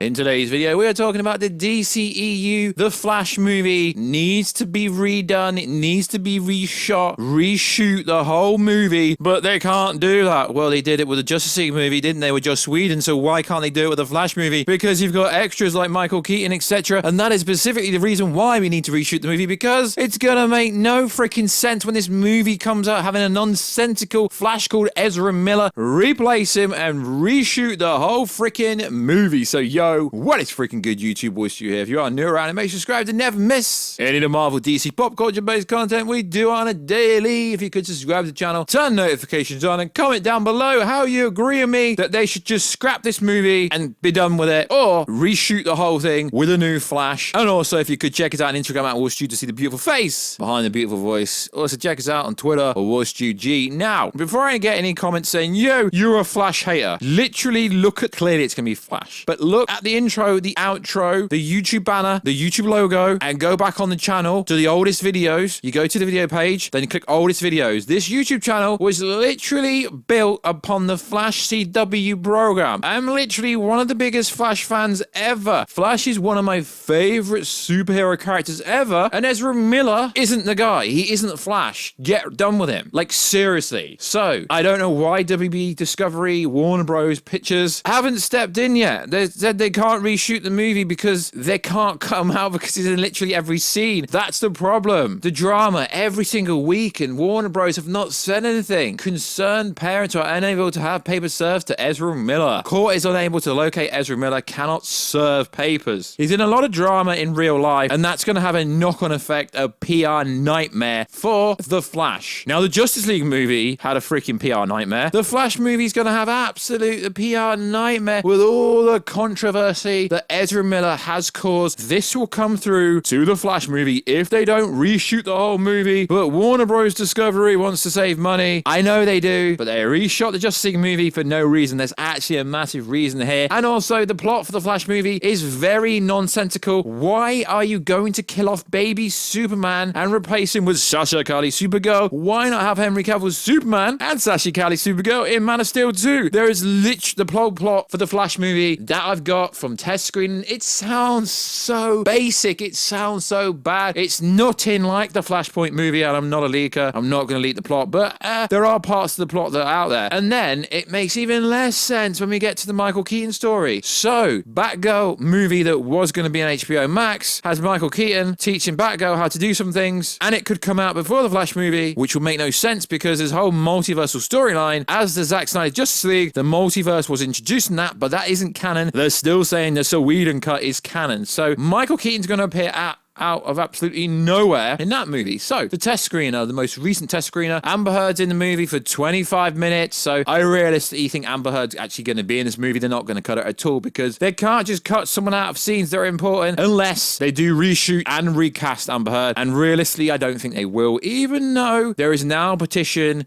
In today's video, we are talking about the DCEU. The Flash movie needs to be redone. It needs to be reshot, reshoot the whole movie, but they can't do that. Well, they did it with the Justice League movie, didn't they, with Joss Whedon, so why can't they do it with the Flash movie? Because you've got extras like Michael Keaton, etc., and that is specifically the reason why we need to reshoot the movie, because it's gonna make no freaking sense when this movie comes out having a nonsensical Flash called Ezra Miller, replace him and reshoot the whole freaking movie. So yo, what is freaking good, YouTube boys? You here? If you are new around, make sure to subscribe to never miss any of the Marvel, DC, pop culture based content we do on a daily. If you could subscribe to the channel, turn notifications on, and comment down below how you agree with me that they should just scrap this movie and be done with it, or reshoot the whole thing with a new Flash. And also, if you could check us out on Instagram at ReShoot to see the beautiful face behind the beautiful voice. Also, check us out on Twitter or ReShootG. Now, before I get any comments saying, yo, you're a Flash hater, literally look at, clearly it's gonna be Flash, but look at the intro, the outro, the YouTube banner, the YouTube logo, and go back on the channel to the oldest videos. You go to the video page, then you click oldest videos. This YouTube channel was literally built upon the Flash CW program. I'm literally one of the biggest Flash fans ever. Flash is one of my favorite superhero characters ever, and Ezra Miller isn't the guy. He isn't Flash. Get done with him. Like, seriously. So, I don't know why WB Discovery, Warner Bros. Pictures haven't stepped in yet. They said they can't reshoot the movie because they can't come out because he's in literally every scene. That's the problem. The drama every single week, and Warner Bros. Have not said anything. Concerned parents are unable to have papers served to Ezra Miller. Court is unable to locate Ezra Miller, cannot serve papers. He's in a lot of drama in real life, and that's going to have a knock-on effect, a PR nightmare for The Flash. Now, the Justice League movie had a freaking PR nightmare. The Flash movie is going to have absolute PR nightmare with all the controversy that Ezra Miller has caused. This will come through to the Flash movie if they don't reshoot the whole movie, but Warner Bros. Discovery wants to save money. I know they do, but they reshot the Justice League movie for no reason. There's actually a massive reason here. And also, the plot for the Flash movie is very nonsensical. Why are you going to kill off baby Superman and replace him with Sasha Calle Supergirl? Why not have Henry Cavill's Superman and Sasha Calle Supergirl in Man of Steel 2? There is literally the plot for the Flash movie that I've got from test screening. It sounds so basic. It sounds so bad. It's nothing like the Flashpoint movie, and I'm not a leaker. I'm not going to leak the plot, but there are parts of the plot that are out there. And then it makes even less sense when we get to the Michael Keaton story. So, Batgirl movie that was going to be on HBO Max has Michael Keaton teaching Batgirl how to do some things, and it could come out before the Flash movie, which will make no sense because this whole multiversal storyline, as the Zack Snyder Justice League, the multiverse was introduced in that, but that isn't canon. They're still saying the Whedon cut is canon. So Michael Keaton's going to appear out of absolutely nowhere in that movie. So, the test screener, the most recent test screener, Amber Heard's in the movie for 25 minutes. So, I realistically think Amber Heard's actually going to be in this movie. They're not going to cut it at all because they can't just cut someone out of scenes that are important unless they do reshoot and recast Amber Heard. And realistically, I don't think they will, even though there is now a petition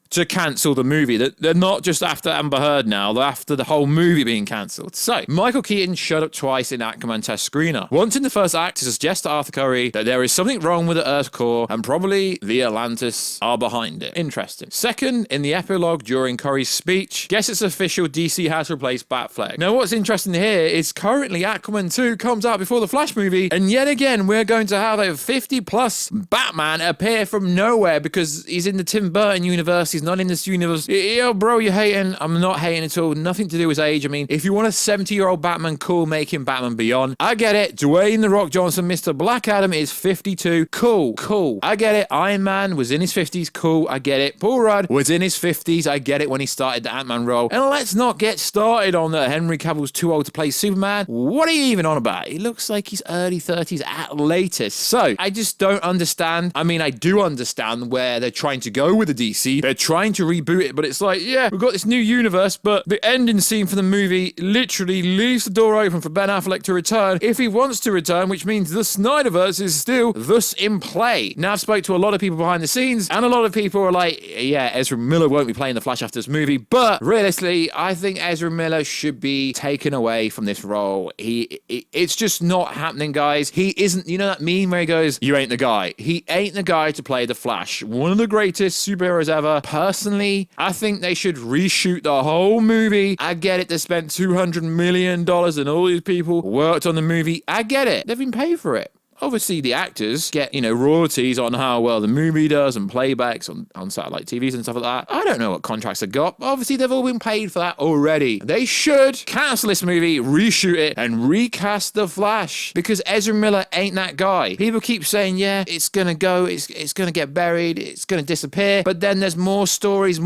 to cancel the movie. They're not just after Amber Heard now, they're after the whole movie being cancelled. So, Michael Keaton showed up twice in Aquaman test screener. Once in the first act to suggest to Arthur Curry that there is something wrong with the Earth core and probably the Atlantis are behind it. Interesting. Second, in the epilogue during Curry's speech, guess it's official, DC has replaced Batfleck. Now, what's interesting here is currently Aquaman 2 comes out before the Flash movie, and yet again, we're going to have a 50+ Batman appear from nowhere because he's in the Tim Burton universe. He's not in this universe. Yo, bro, you're hating. I'm not hating at all. Nothing to do with age. I mean, if you want a 70-year-old Batman, cool, make him Batman Beyond. I get it. Dwayne "The Rock" Johnson, Mr. Black Adam, is 52. Cool. I get it. Iron Man was in his 50s. Cool. I get it. Paul Rudd was in his 50s. I get it when he started the Ant-Man role. And let's not get started on that Henry Cavill's too old to play Superman. What are you even on about? He looks like he's early 30s at latest. So, I just don't understand. I mean, I do understand where they're trying to go with the DC. They're trying to reboot it, but it's like, yeah, we've got this new universe, but the ending scene for the movie literally leaves the door open for Ben Affleck to return if he wants to return, which means the Snyderverse is still thus in play. Now, I've spoke to a lot of people behind the scenes, and a lot of people are like, yeah, Ezra Miller won't be playing the Flash after this movie, but realistically, I think Ezra Miller should be taken away from this role. It's just not happening, guys. He isn't, you know that meme where he goes, you ain't the guy. He ain't the guy to play the Flash. One of the greatest superheroes ever, personally, I think they should reshoot the whole movie. I get it. They spent $200 million and all these people worked on the movie. I get it. They've been paid for it. Obviously, the actors get, royalties on how well the movie does and playbacks on satellite TVs and stuff like that. I don't know what contracts they got, but obviously they've all been paid for that already. They should cancel this movie, reshoot it, and recast The Flash, because Ezra Miller ain't that guy. People keep saying, yeah, it's gonna go, it's gonna get buried, it's gonna disappear, but then there's more stories,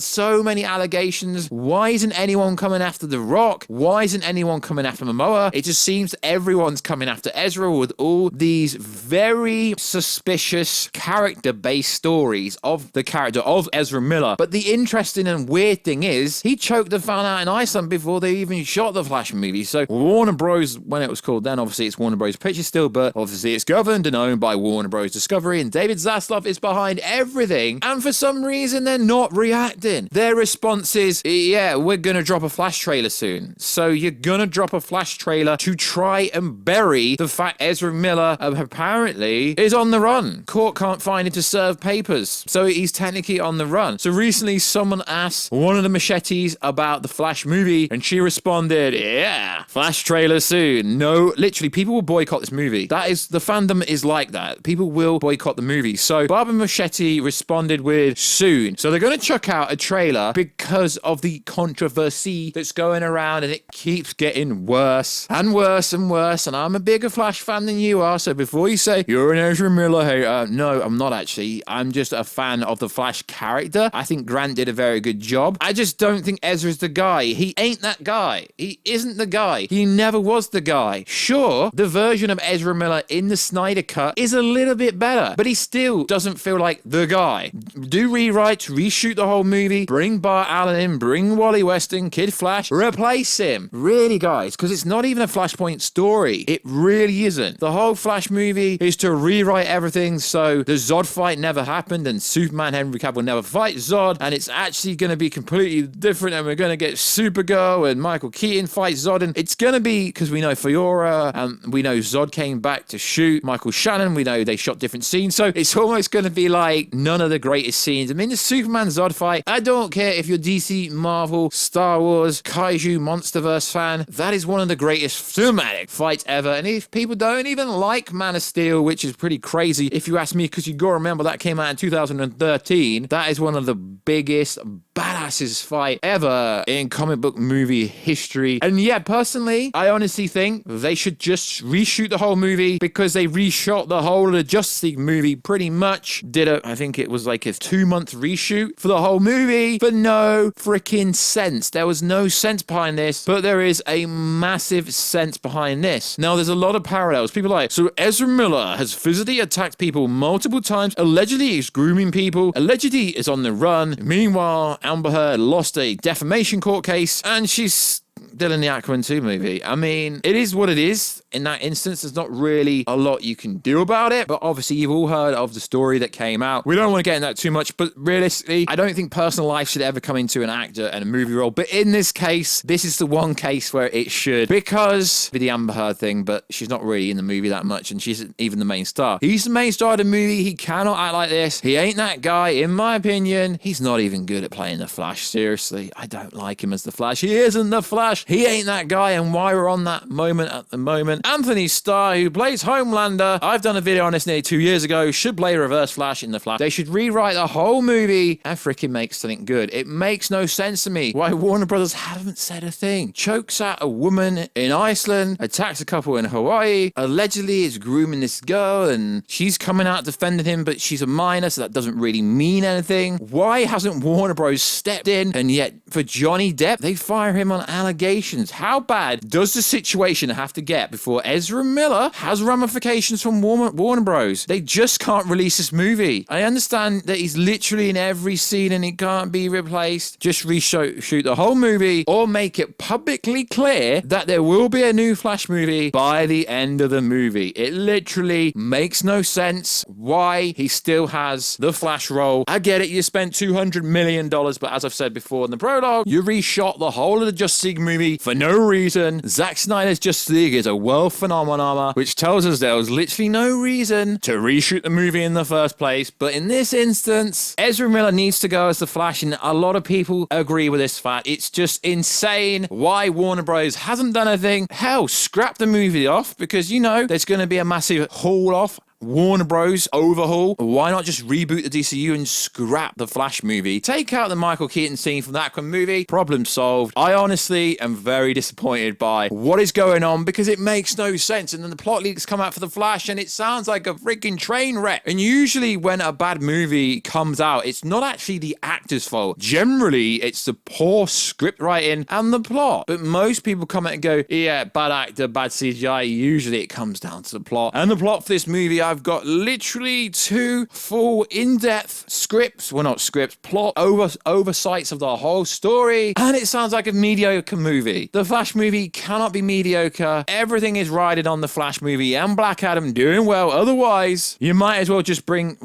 so many allegations. Why isn't anyone coming after The Rock? Why isn't anyone coming after Momoa? It just seems everyone's coming after Ezra with all these very suspicious character-based stories of the character of Ezra Miller. But the interesting and weird thing is, he choked the fan out in Iceland before they even shot the Flash movie. So Warner Bros, when it was called then, obviously it's Warner Bros Pictures still, but obviously it's governed and owned by Warner Bros Discovery, and David Zaslav is behind everything. And for some reason, they're not reacting. Their response is, yeah, we're gonna drop a Flash trailer soon. So you're gonna drop a Flash trailer to try and bury the fact Ezra Miller apparently is on the run. Court can't find him to serve papers, so he's technically on the run. So recently someone asked one of the Machetes about the Flash movie, and she responded, yeah, Flash trailer soon. No, literally, people will boycott this movie. That is, the fandom is like that. People will boycott the movie. So Barbara Machete responded with soon. So they're going to chuck out a trailer because of the controversy that's going around, and it keeps getting worse and worse and worse. And I'm a bigger Flash fan than you are, so before you say you're an Ezra Miller hater, no, I'm not actually. I'm just a fan of the Flash character. I think Grant did a very good job. I just don't think Ezra's the guy. He ain't that guy. He isn't the guy. He never was the guy. Sure, the version of Ezra Miller in the Snyder cut is a little bit better, but he still doesn't feel like the guy. Do rewrites, reshoot the whole movie, bring Bart Allen in, bring Wally Weston, Kid Flash, replace him. Really, guys, because it's not even a Flashpoint story. It really isn't. The whole Flash movie is to rewrite everything so the Zod fight never happened and Superman Henry Cavill never fight Zod, and it's actually going to be completely different, and we're going to get Supergirl and Michael Keaton fight Zod, and it's going to be, because we know Fiora, we know Zod came back to shoot Michael Shannon, we know they shot different scenes, so it's almost going to be like none of the greatest scenes. I mean, the Superman Zod fight, I don't care if you're DC, Marvel, Star Wars, Kaiju, Monsterverse fan, that is one of the greatest cinematic fights ever, and if people don't even like Man of Steel, which is pretty crazy if you ask me, because you gotta remember that came out in 2013, that is one of the biggest badassest fight ever in comic book movie history. And yeah, personally, I honestly think they should just reshoot the whole movie, because they reshot the whole of the Justice League movie pretty much. I think it was like a 2-month reshoot for the whole movie for no freaking sense. There was no sense behind this, but there is a massive sense behind this. Now, there's a lot of parallels. People are like, so Ezra Miller has physically attacked people multiple times, allegedly he's grooming people, allegedly is on the run. Meanwhile, Amber Heard lost a defamation court case, and she's still in the Aquaman 2 movie. I mean, it is what it is. In that instance, there's not really a lot you can do about it, but obviously you've all heard of the story that came out. We don't want to get into that too much, but realistically, I don't think personal life should ever come into an actor and a movie role, but in this case, this is the one case where it should, because with the Amber Heard thing, but she's not really in the movie that much, and she's even the main star. He's the main star of the movie. He cannot act like this. He ain't that guy, in my opinion. He's not even good at playing the Flash. Seriously, I don't like him as the Flash. He isn't the Flash. He ain't that guy, and why we're on that moment at the moment. Anthony Starr, who plays Homelander, I've done a video on this nearly 2 years ago, should play Reverse Flash in the Flash. They should rewrite the whole movie and freaking make something good. It makes no sense to me why Warner Brothers haven't said a thing. Chokes at a woman in Iceland, attacks a couple in Hawaii, allegedly is grooming this girl, and she's coming out defending him, but she's a minor, so that doesn't really mean anything. Why hasn't Warner Bros stepped in? And yet, for Johnny Depp, they fire him on allegations. How bad does the situation have to get before Ezra Miller has ramifications from Warner Bros? They just can't release this movie. I understand that he's literally in every scene and it can't be replaced. Just reshoot the whole movie, or make it publicly clear that there will be a new Flash movie by the end of the movie. It literally makes no sense why he still has the Flash role. I get it, you spent $200 million, but as I've said before in the prologue, you reshot the whole of the Justice League movie for no reason. Zack Snyder's Justice League is a world phenomenon, which tells us there was literally no reason to reshoot the movie in the first place. But in this instance, Ezra Miller needs to go as the Flash, and a lot of people agree with this fact. It's just insane why Warner Bros. Hasn't done anything. Hell, scrap the movie off, because, you know, there's going to be a massive haul off. Warner Bros. Overhaul. Why not just reboot the DCU and scrap the Flash movie? Take out the Michael Keaton scene from that movie. Problem solved. I honestly am very disappointed by what is going on, because it makes no sense. And then the plot leaks come out for the Flash and it sounds like a freaking train wreck. And usually when a bad movie comes out, it's not actually the actor's fault. Generally, it's the poor script writing and the plot. But most people comment and go, yeah, bad actor, bad CGI. Usually it comes down to the plot. And the plot for this movie, I've got literally 2 full in-depth scripts, well, not scripts, plot oversights of the whole story, and it sounds like a mediocre movie. The Flash movie cannot be mediocre. Everything is riding on the Flash movie and Black Adam doing well. Otherwise, you might as well just bring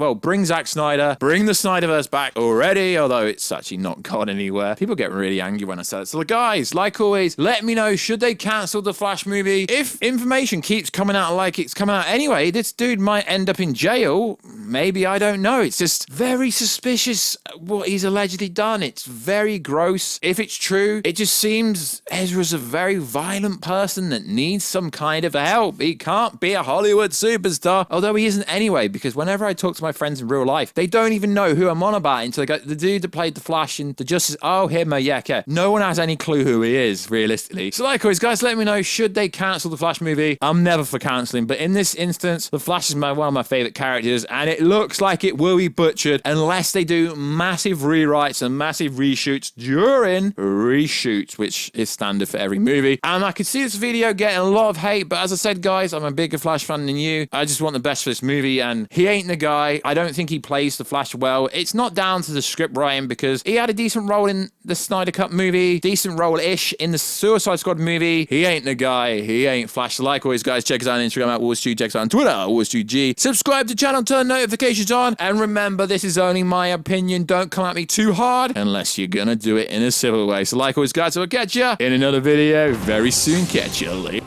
Zack Snyder, bring the Snyderverse back already, although it's actually not gone anywhere. People get really angry when I say it. So guys, like always, let me know, should they cancel the Flash movie? If information keeps coming out like it's coming out anyway, this dude might end up in jail. Maybe, I don't know. It's just very suspicious what he's allegedly done. It's very gross. If it's true, it just seems Ezra's a very violent person that needs some kind of help. He can't be a Hollywood superstar, although he isn't anyway, because whenever I talk to my friends in real life, they don't even know who I'm on about until they go, the dude that played the Flash and the Justice, oh, him, yeah, okay. No one has any clue who he is, realistically. So like always, guys, let me know, should they cancel the Flash movie? I'm never for cancelling, but in this instance, the Flash is one of my favorite characters, and it looks like it will be butchered unless they do massive rewrites and massive reshoots during reshoots, which is standard for every movie. And I could see this video getting a lot of hate, but as I said, guys, I'm a bigger Flash fan than you. I just want the best for this movie, and he ain't the guy. I don't think he plays the Flash well. It's not down to the script writing, because he had a decent role in the Snyder Cut movie, decent role-ish in the Suicide Squad movie. He ain't the guy. He ain't Flash. So like always, guys, check us out on Instagram at WarsStew, check us out on Twitter at WarsStewG. Subscribe to the channel, turn notifications on, and remember, this is only my opinion. Don't come at me too hard unless you're gonna do it in a civil way. So like always, guys, I'll catch ya in another video very soon. Catch ya later.